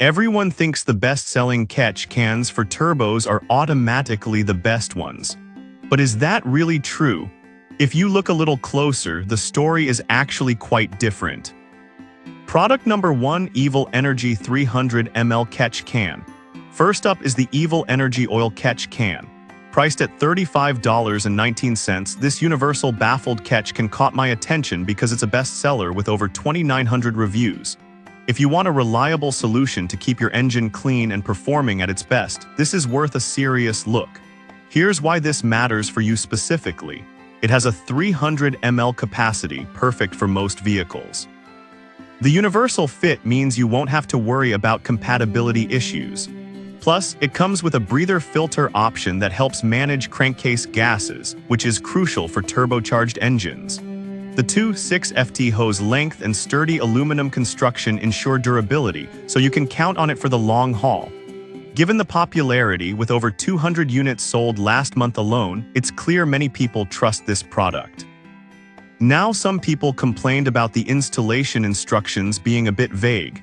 Everyone thinks the best-selling catch cans for turbos are automatically the best ones. But is that really true? If you look a little closer, the story is actually quite different. Product number 1, Evil Energy 300 ml Catch Can. First up is the Evil Energy Oil Catch Can. Priced at $35.19, this universal baffled catch can caught my attention because it's a bestseller with over 2,900 reviews. If you want a reliable solution to keep your engine clean and performing at its best, this is worth a serious look. Here's why this matters for you specifically. It has a 300 ml capacity, perfect for most vehicles. The universal fit means you won't have to worry about compatibility issues. Plus, it comes with a breather filter option that helps manage crankcase gases, which is crucial for turbocharged engines. The 2.6 FT hose length and sturdy aluminum construction ensure durability, so you can count on it for the long haul. Given the popularity with over 200 units sold last month alone, it's clear many people trust this product. Now, some people complained about the installation instructions being a bit vague.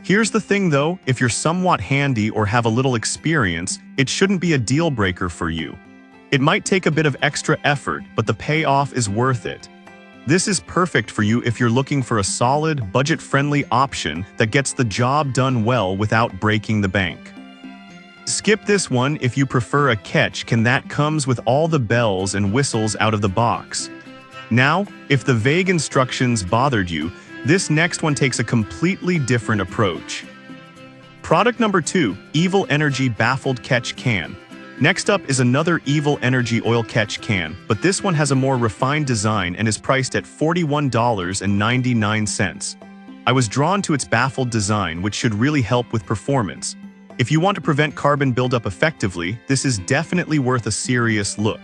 Here's the thing though, if you're somewhat handy or have a little experience, it shouldn't be a deal breaker for you. It might take a bit of extra effort, but the payoff is worth it. This is perfect for you if you're looking for a solid, budget-friendly option that gets the job done well without breaking the bank. Skip this one if you prefer a catch can that comes with all the bells and whistles out of the box. Now, if the vague instructions bothered you, this next one takes a completely different approach. Product number 2, Evil Energy Baffled Catch Can. Next up is another Evil Energy Oil Catch Can, but this one has a more refined design and is priced at $41.99. I was drawn to its baffled design, which should really help with performance. If you want to prevent carbon buildup effectively, this is definitely worth a serious look.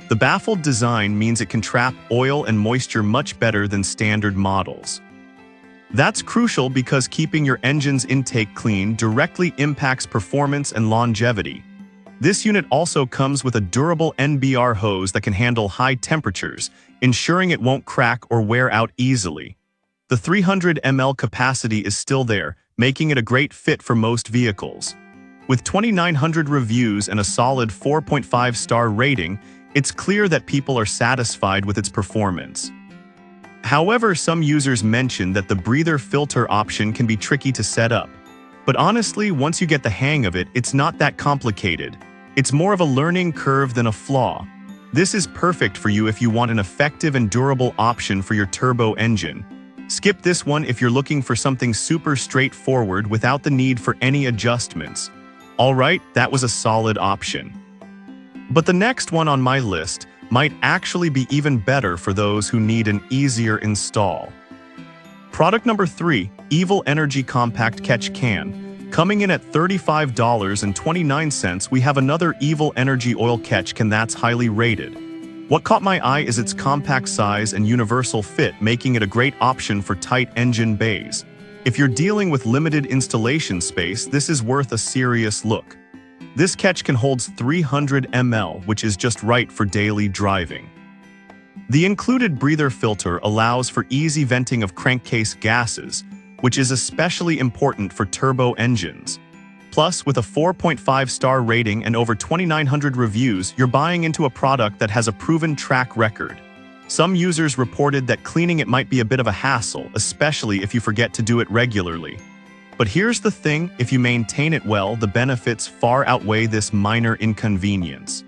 The baffled design means it can trap oil and moisture much better than standard models. That's crucial because keeping your engine's intake clean directly impacts performance and longevity. This unit also comes with a durable NBR hose that can handle high temperatures, ensuring it won't crack or wear out easily. The 300 ml capacity is still there, making it a great fit for most vehicles. With 2,900 reviews and a solid 4.5-star rating, it's clear that people are satisfied with its performance. However, some users mention that the breather filter option can be tricky to set up. But honestly, once you get the hang of it, it's not that complicated. It's more of a learning curve than a flaw. This is perfect for you if you want an effective and durable option for your turbo engine. Skip this one if you're looking for something super straightforward without the need for any adjustments. Alright, that was a solid option. But the next one on my list might actually be even better for those who need an easier install. Product number 3, Evil Energy Compact Catch Can. Coming in at $35.29, we have another Evil Energy Oil Catch Can that's highly rated. What caught my eye is its compact size and universal fit, making it a great option for tight engine bays. If you're dealing with limited installation space, this is worth a serious look. This catch can hold 300 ml, which is just right for daily driving. The included breather filter allows for easy venting of crankcase gases, which is especially important for turbo engines. Plus, with a 4.5-star rating and over 2,900 reviews, you're buying into a product that has a proven track record. Some users reported that cleaning it might be a bit of a hassle, especially if you forget to do it regularly. But here's the thing, if you maintain it well, the benefits far outweigh this minor inconvenience.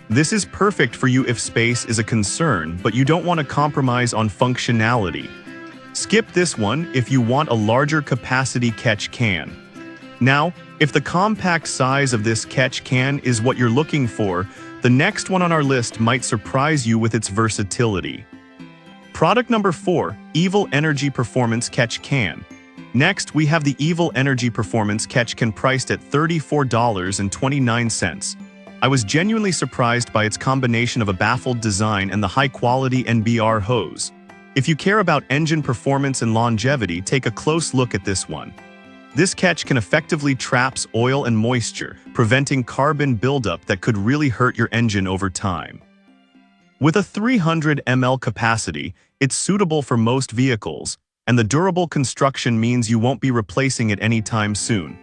This is perfect for you if space is a concern, but you don't want to compromise on functionality. Skip this one if you want a larger capacity catch can. Now, if the compact size of this catch can is what you're looking for, the next one on our list might surprise you with its versatility. Product number 4, Evil Energy Performance Catch Can. Next, we have the Evil Energy Performance Catch Can priced at $34.29. I was genuinely surprised by its combination of a baffled design and the high-quality NBR hose. If you care about engine performance and longevity, take a close look at this one. This catch can effectively trap oil and moisture, preventing carbon buildup that could really hurt your engine over time. With a 300 ml capacity, it's suitable for most vehicles, and the durable construction means you won't be replacing it anytime soon.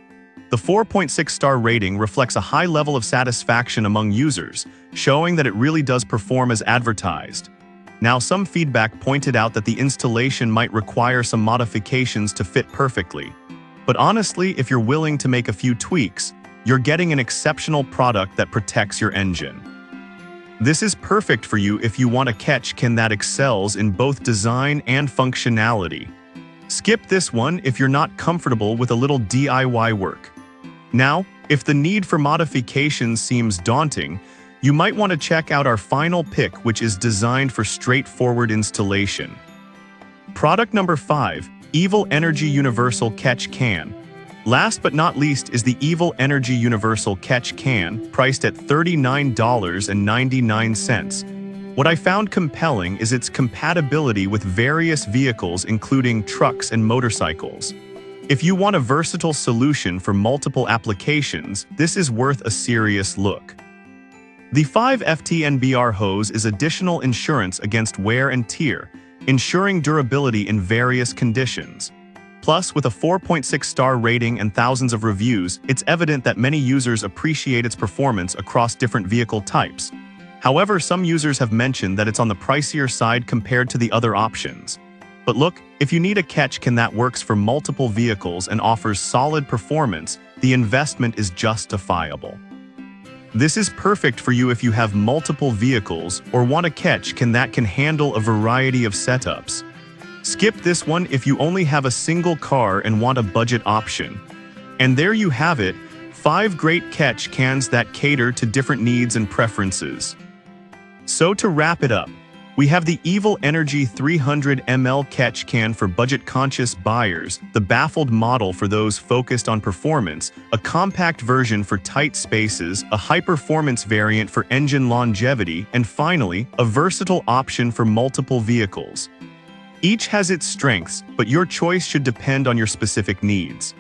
The 4.6-star rating reflects a high level of satisfaction among users, showing that it really does perform as advertised. Now, some feedback pointed out that the installation might require some modifications to fit perfectly. But honestly, if you're willing to make a few tweaks, you're getting an exceptional product that protects your engine. This is perfect for you if you want a catch can that excels in both design and functionality. Skip this one if you're not comfortable with a little DIY work. Now, if the need for modifications seems daunting, you might want to check out our final pick, which is designed for straightforward installation. Product number 5, Evil Energy Universal Catch Can. Last but not least is the Evil Energy Universal Catch Can, priced at $39.99. What I found compelling is its compatibility with various vehicles including trucks and motorcycles. If you want a versatile solution for multiple applications, this is worth a serious look. The 5FTNBR hose is additional insurance against wear and tear, ensuring durability in various conditions. Plus, with a 4.6-star rating and thousands of reviews, it's evident that many users appreciate its performance across different vehicle types. However, some users have mentioned that it's on the pricier side compared to the other options. But look, if you need a catch can that works for multiple vehicles and offers solid performance, the investment is justifiable. This is perfect for you if you have multiple vehicles or want a catch can that can handle a variety of setups. Skip this one if you only have a single car and want a budget option. And there you have it, 5 great catch cans that cater to different needs and preferences. So to wrap it up, we have the Evil Energy 300 ml catch can for budget-conscious buyers, the baffled model for those focused on performance, a compact version for tight spaces, a high-performance variant for engine longevity, and finally, a versatile option for multiple vehicles. Each has its strengths, but your choice should depend on your specific needs.